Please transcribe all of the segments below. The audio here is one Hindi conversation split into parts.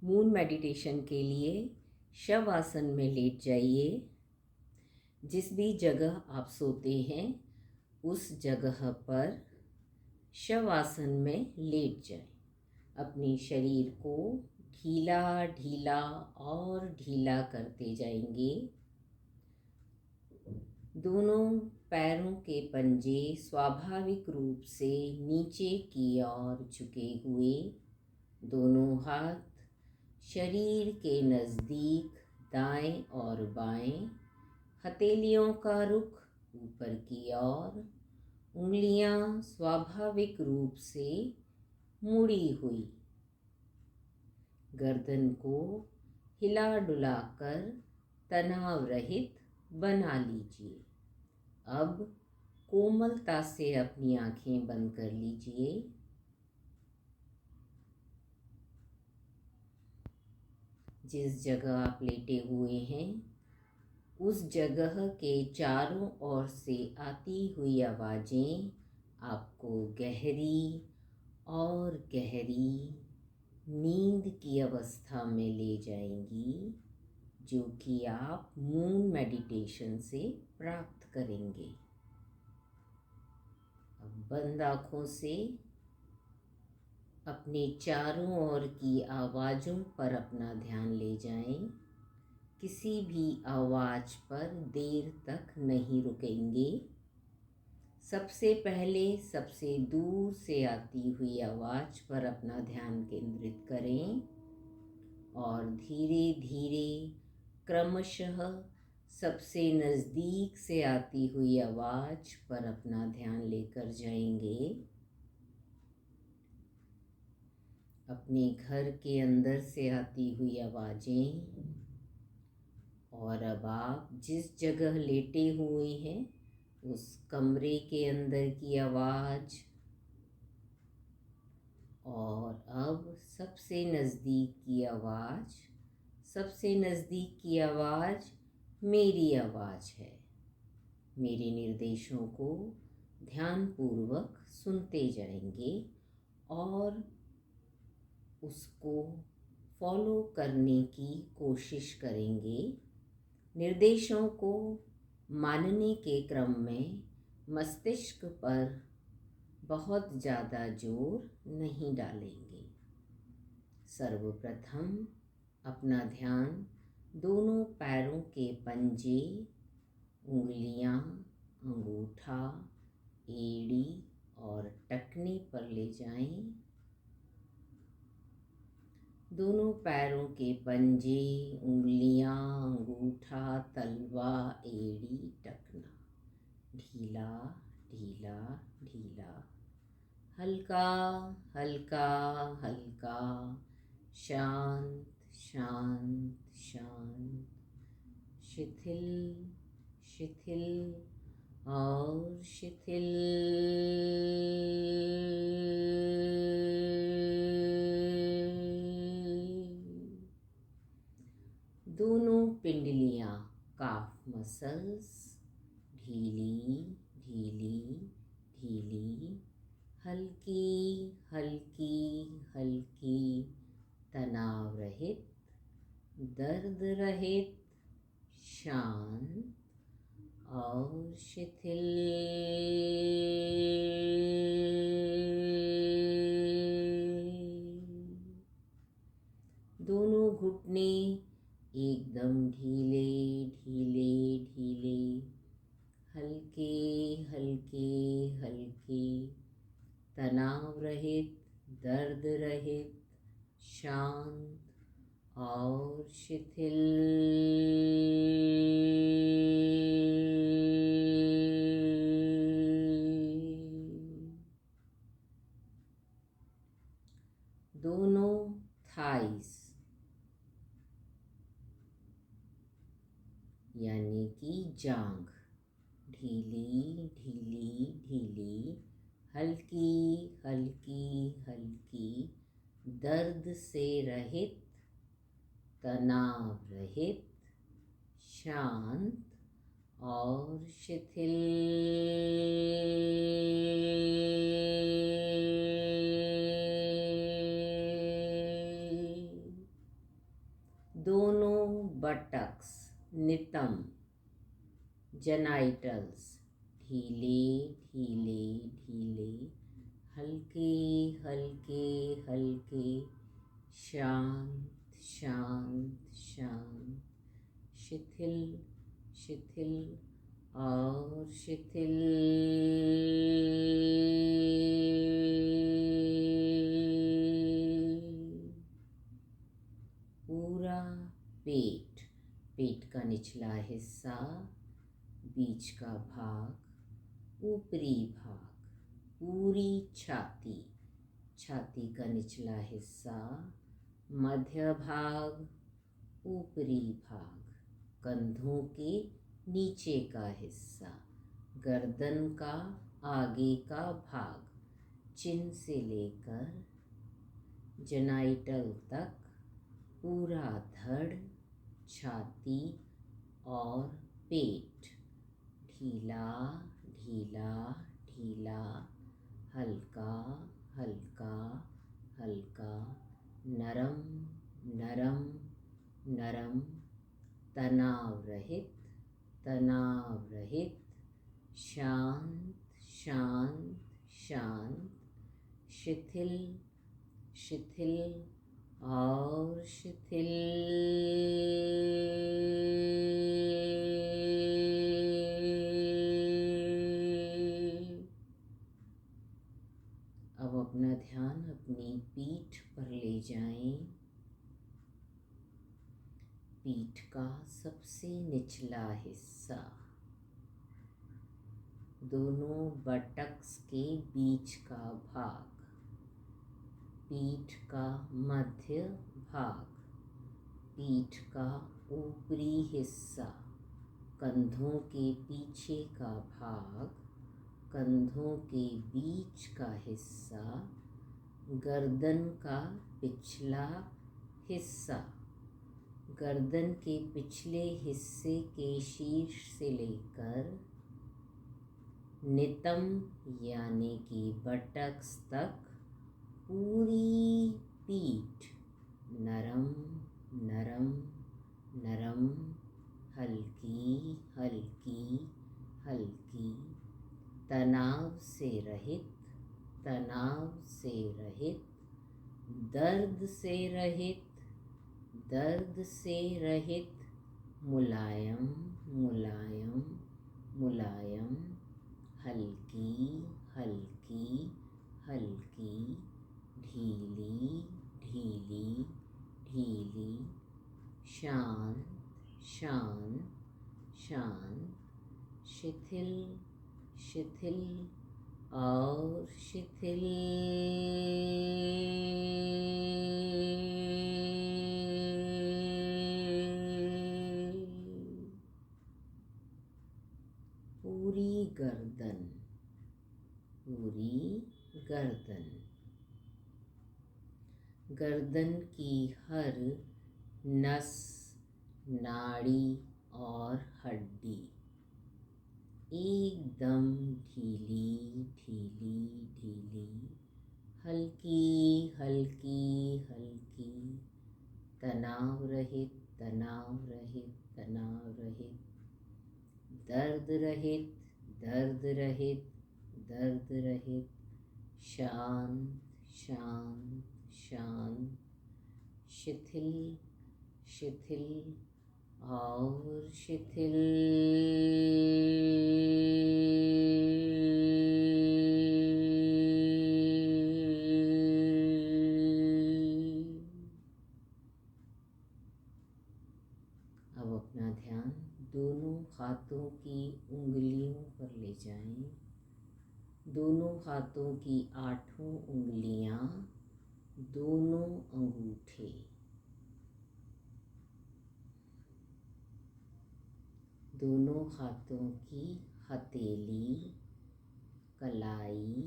मून मेडिटेशन के लिए शव आसन में लेट जाइए। जिस भी जगह आप सोते हैं उस जगह पर शव आसन में लेट जाएं। अपने शरीर को ढीला ढीला और ढीला करते जाएंगे। दोनों पैरों के पंजे स्वाभाविक रूप से नीचे की ओर झुके हुए, दोनों हाथ शरीर के नज़दीक दाएं और बाएं, हथेलियों का रुख ऊपर की ओर, उंगलियां स्वाभाविक रूप से मुड़ी हुई। गर्दन को हिला डुला कर तनाव रहित बना लीजिए। अब कोमलता से अपनी आंखें बंद कर लीजिए। जिस जगह आप लेटे हुए हैं उस जगह के चारों ओर से आती हुई आवाज़ें आपको गहरी और गहरी नींद की अवस्था में ले जाएंगी, जो कि आप मून मेडिटेशन से प्राप्त करेंगे। अब बंद आँखों से अपने चारों ओर की आवाज़ों पर अपना ध्यान ले जाएं। किसी भी आवाज़ पर देर तक नहीं रुकेंगे। सबसे पहले सबसे दूर से आती हुई आवाज़ पर अपना ध्यान केंद्रित करें और धीरे धीरे क्रमशः सबसे नज़दीक से आती हुई आवाज़ पर अपना ध्यान लेकर जाएंगे। अपने घर के अंदर से आती हुई आवाज़ें, और अब आप जिस जगह लेटे हुए हैं उस कमरे के अंदर की आवाज़, और अब सबसे नज़दीक की आवाज़। सबसे नज़दीक की आवाज़ मेरी आवाज़ है। मेरे निर्देशों को ध्यानपूर्वक सुनते जाएंगे और उसको फॉलो करने की कोशिश करेंगे। निर्देशों को मानने के क्रम में मस्तिष्क पर बहुत ज़्यादा जोर नहीं डालेंगे। सर्वप्रथम अपना ध्यान दोनों पैरों के पंजे, उंगलियां, अंगूठा, एड़ी और टखने पर ले जाएं। दोनों पैरों के पंजे, उंगलियां, अंगूठा, तलवा, एड़ी, टखना ढीला ढीला ढीला, हल्का हल्का हल्का, शांत शांत शांत, शिथिल शिथिल और शिथिल। दोनों पिंडलियां, काफ मसल्स ढीली ढीली ढीली, हल्की हल्की हल्की, तनाव रहित, दर्द रहित, शांत और शिथिल। दोनों घुटने एकदम ढीले ढीले ढीले, हल्के हल्के हल्के, तनाव रहित, दर्द रहित, शांत और शिथिल। दोनों थाइस यानी कि जांघ ढीली ढीली ढीली, हल्की हल्की हल्की, दर्द से रहित, तनाव रहित, शांत और शिथिल। बटक्स, नितंब, जेनाइटल्स, ढीले ढीले ढीले, हल्के हल्के हल्के, शांत शांत शांत, शिथिल शिथिल और शिथिल। पूरा पेट, पेट का निचला हिस्सा, बीच का भाग, ऊपरी भाग, पूरी छाती, छाती का निचला हिस्सा, मध्य भाग, ऊपरी भाग, कंधों के नीचे का हिस्सा, गर्दन का आगे का भाग, चिन से लेकर जेनाइटल तक, पूरा धड़, छाती और पेट, ढीला ढीला ढीला, हल्का हल्का हल्का, नरम नरम नरम, तनाव रहित तनाव रहित, शांत शांत शांत, शिथिल शिथिल और शिथिल। अब अपना ध्यान अपनी पीठ पर ले जाएं। पीठ का सबसे निचला हिस्सा, दोनों बटक्स के बीच का भाग, पीठ का मध्य भाग, पीठ का ऊपरी हिस्सा, कंधों के पीछे का भाग, कंधों के बीच का हिस्सा, गर्दन का पिछला हिस्सा, गर्दन के पिछले हिस्से के शीर्ष से लेकर नितंब यानी कि बटक्स तक, पूरी पीठ नरम नरम नरम, हल्की हल्की हल्की, तनाव से रहित तनाव से रहित, दर्द से रहित दर्द से रहित, मुलायम मुलायम मुलायम, हल्की हल्की हल्की, ढीली ढीली ढीली, शांत शांत शांत, शिथिल शिथिल और शिथिल। पूरी गर्दन, पूरी गर्दन, गर्दन की हर नस, नाड़ी और हड्डी एकदम ढीली ढीली ढीली, हल्की हल्की हल्की, तनाव रहित तनाव रहित तनाव रहित, दर्द रहित दर्द रहित दर्द रहित, शांत शांत शांत, शिथिल शिथिल और शिथिल। अब अपना ध्यान दोनों हाथों की उंगलियों पर ले जाएं। दोनों हाथों की 8 उंगलियां, दोनों अंगूठे, दोनों हाथों की हथेली, कलाई,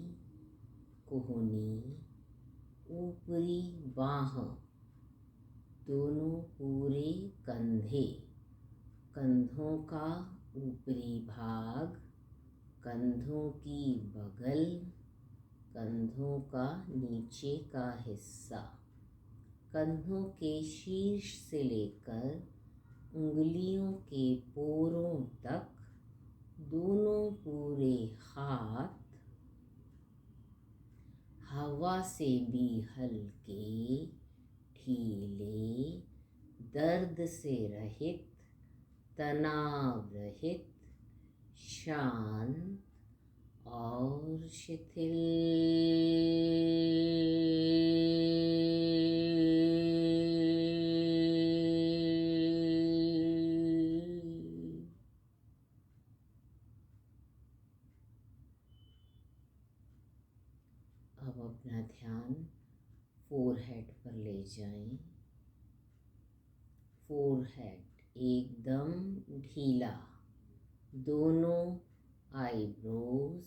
कोहनी, ऊपरी बाह, दोनों पूरे कंधे, कंधों का ऊपरी भाग, कंधों की बगल, कंधों का नीचे का हिस्सा, कंधों के शीर्ष से लेकर उंगलियों के पोरों तक दोनों पूरे हाथ हवा से भी हल्के, ढीले, दर्द से रहित, तनाव रहित, शांत और शिथिल। अब अपना ध्यान फोरहेड पर ले जाएं। फोरहेड एकदम ढीला, दोनों आईब्रोज,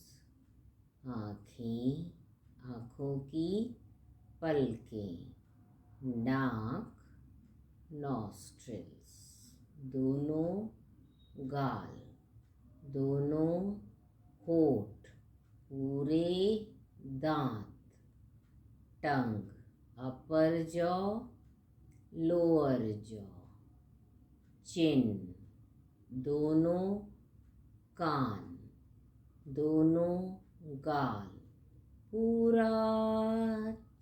आँखें, आँखों की पलकें, नाक, नॉस्ट्रिल्स, दोनों गाल, दोनों होठ, पूरे दांत, टंग, अपर जॉ, लोअर जॉ, चिन, दोनों कान, दोनों गाल, पूरा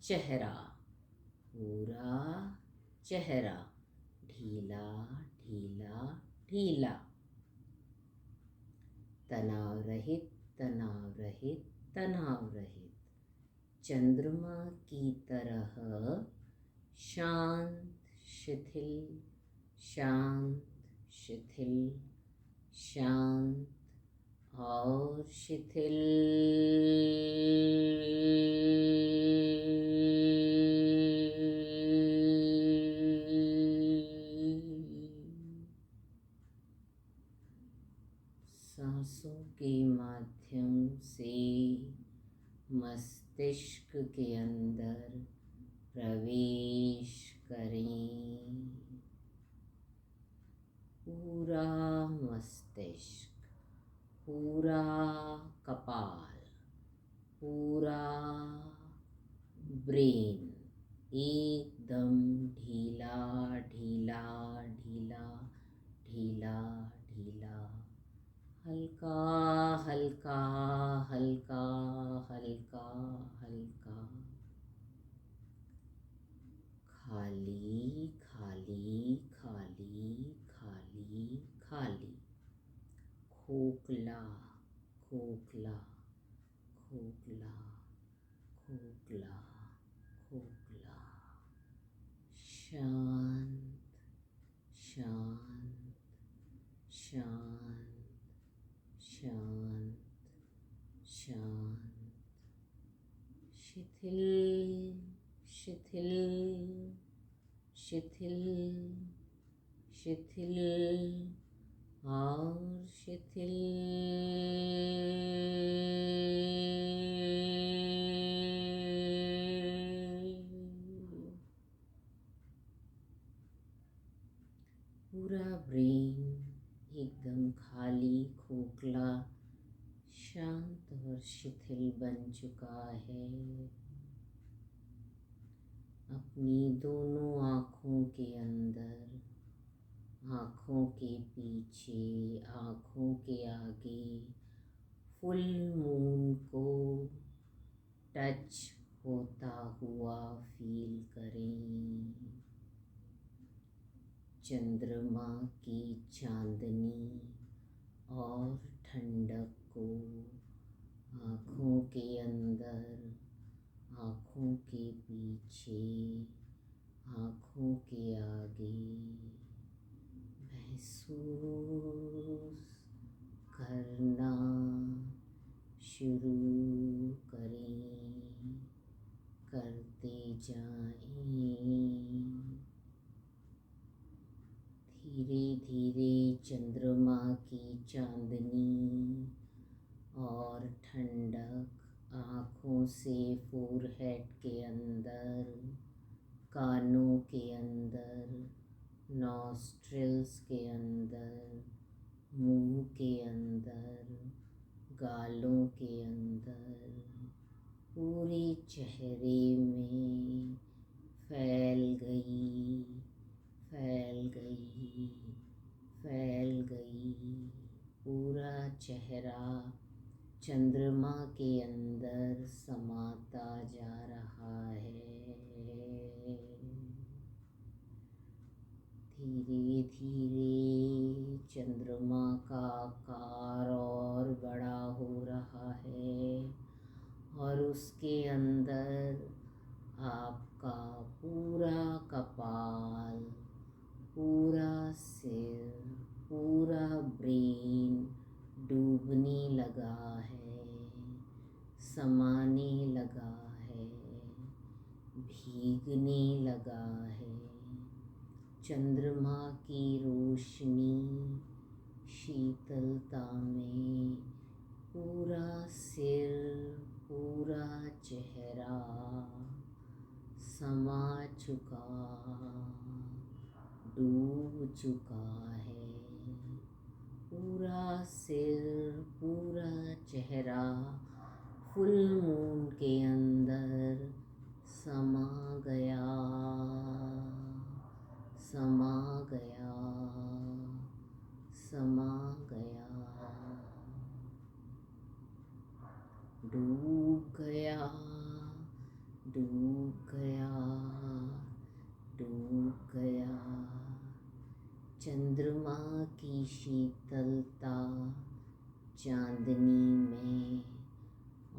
चेहरा, पूरा चेहरा ढीला ढीला ढीला, तनाव रहित, तनाव रहित, तनाव रहित, चंद्रमा की तरह शांत शिथिल, शांत शिथिल, शांत और शिथिल। सांसों के माध्यम से मस्तिष्क के अंदर प्रवेश करें। पूरा मस्तिष्क, पूरा कपाल, पूरा ब्रेन एकदम ढीला ढीला ढीला ढीला ढीला, हल्का हल्का हल्का हल्का हल्का, खाली खाली खाली खाली खाली, खोखला खोखला खोखला खोखला खोखला, शांत शांत शांत शांत शांत, शिथिल शिथिल शिथिल शिथिल और शिथिल। पूरा ब्रेन एकदम खाली, खोखला, शांत और शिथिल बन चुका है। अपनी दोनों आँखों के अंदर, आँखों के पीछे, आँखों के आगे फुल मून को टच होता हुआ फील करें। चंद्रमा की चांदनी और ठंडक को आँखों के अंदर, आँखों के पीछे, आँखों के आगे महसूस करना शुरू करें, करते जाएं। धीरे धीरे चंद्रमा की चांदनी और ठंडक आँखों से फोरहेड के अंदर, कानों के अंदर, नॉस्ट्रिल्स के अंदर, मुंह के अंदर, गालों के अंदर, पूरे चेहरे में फैल गई, फैल गई, चेहरा चंद्रमा के अंदर समाता जा रहा है। धीरे धीरे चंद्रमा का आकार और बड़ा हो रहा है और उसके अंदर आपका पूरा कपाल, पूरा सिर, पूरा ब्रेन डूबने लगा है, समाने लगा है, भीगने लगा है। चंद्रमा की रोशनी शीतलता में पूरा सिर, पूरा चेहरा समा चुका, डूब चुका है। पूरा सिर, पूरा चेहरा फुल मून के अंदर समा गया, समा गया, समा गया, डूब गया, डूब गया, डूब गया। चंद्रमा की शीतलता चांदनी में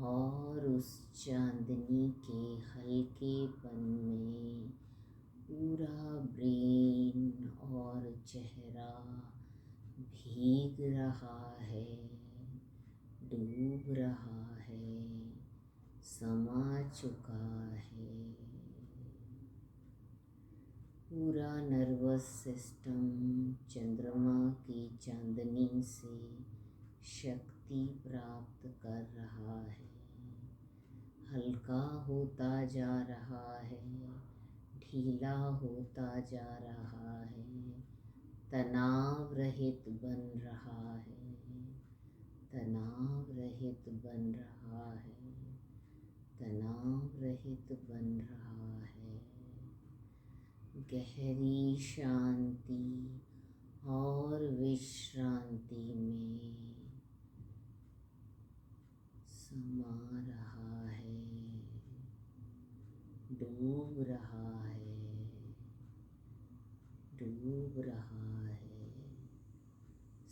और उस चांदनी के हल्केपन में पूरा ब्रेन और चेहरा भीग रहा है, डूब रहा है, समा चुका है। पूरा नर्वस सिस्टम चंद्रमा की चांदनी से शक्ति प्राप्त कर रहा है, हल्का होता जा रहा है, ढीला होता जा रहा है, तनाव रहित बन रहा है, तनाव रहित बन रहा है, तनाव रहित बन रहा है। गहरी शांति और विश्रांति में समा रहा है, डूब रहा है, डूब रहा है।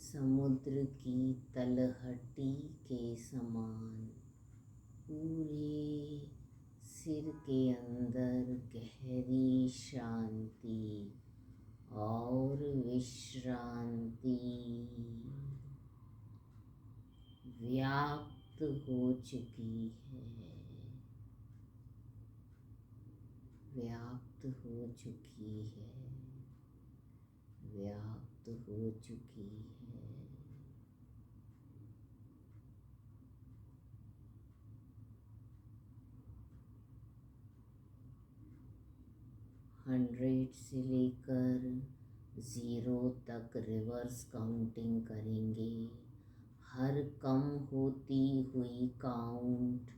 समुद्र की तलहटी के समान पूरे सिर के अंदर गहरी शांति और विश्रांति व्याप्त हो चुकी है, व्याप्त हो चुकी है, व्याप्त हो चुकी है। 100 से लेकर 0 तक रिवर्स काउंटिंग करेंगे। हर कम होती हुई काउंट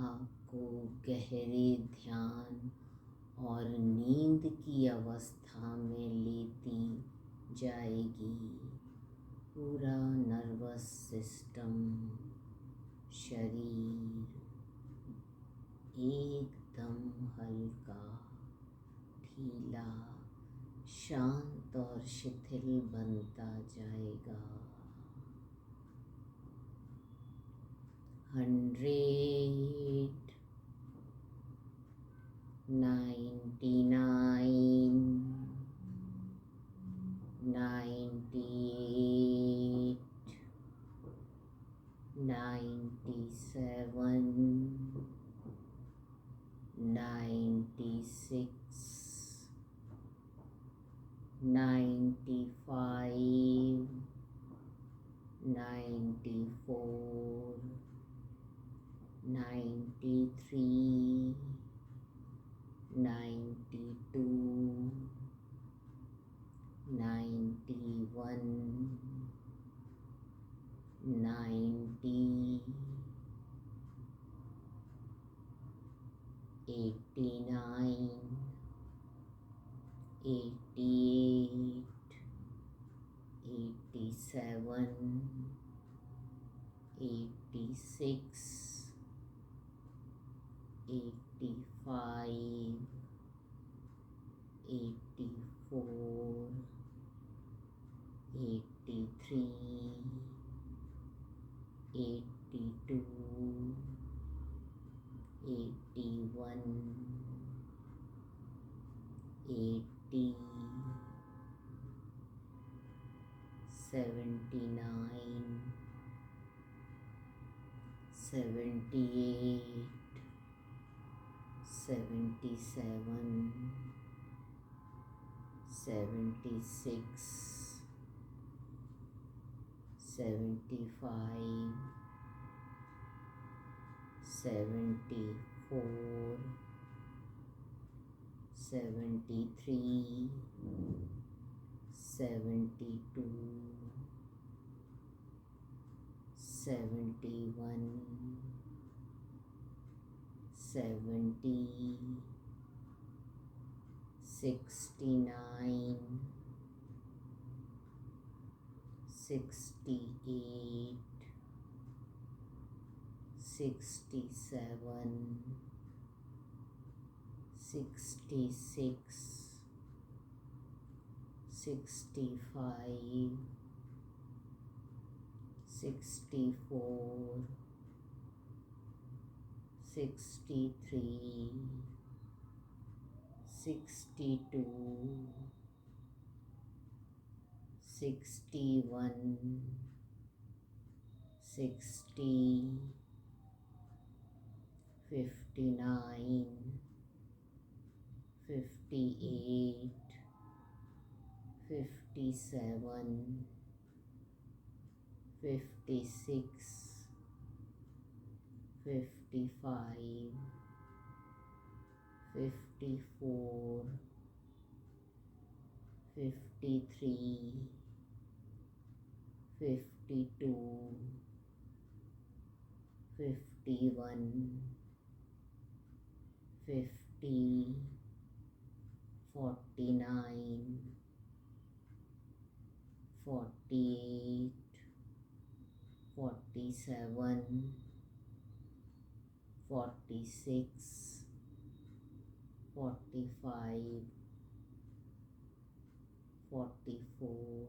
आपको गहरे ध्यान और नींद की अवस्था में लेती जाएगी। पूरा नर्वस सिस्टम, शरीर एकदम हल्का, ढीला, शांत और शिथिल बनता जाएगा। 100, 99, 98, 97, 96, 95, 94, 93, 92, 91, 90, 89, 88, 87, 86, 85, 84, 83, 82, 81, 80, 79, 78, 77, 76, 75, 74, 73, 72, 71, 70, 69, 68, 67, 66, 65, 64, 63, 62, 61, 60, 59, 58, 57, 56, 55, 54, 53, 52, 51, 50, 49, 48, 47, 46, 45, 44,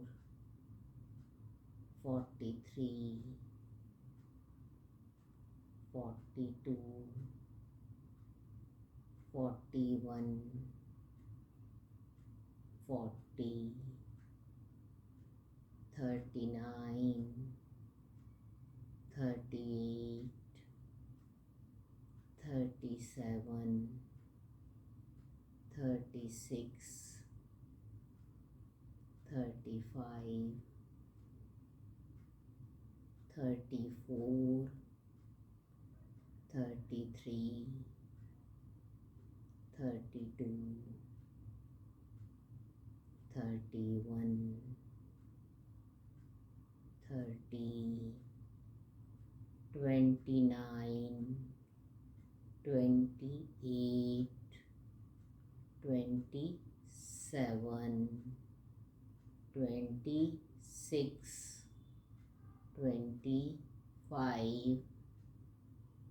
43, 42, 41, 40, 39, 38, 37, 36, 35, 34, 33, 32, 31, 30, 29, 28, 27, 26, 25,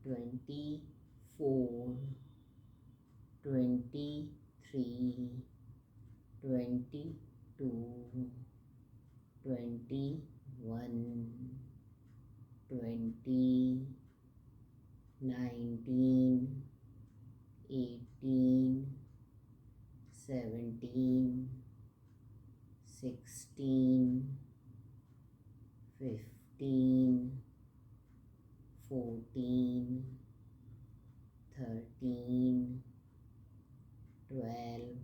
24, 23, 22, 21, 20, 19, 18, 17, 16, 15, 14, 13, 12,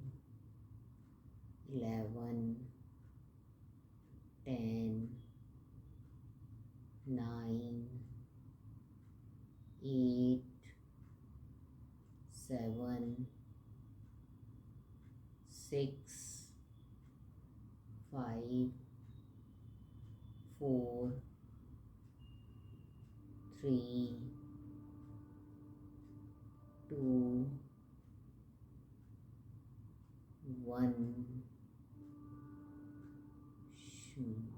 11, 10, 9, 8, 7, 6, 5, 4, 3, 2, 1, 0.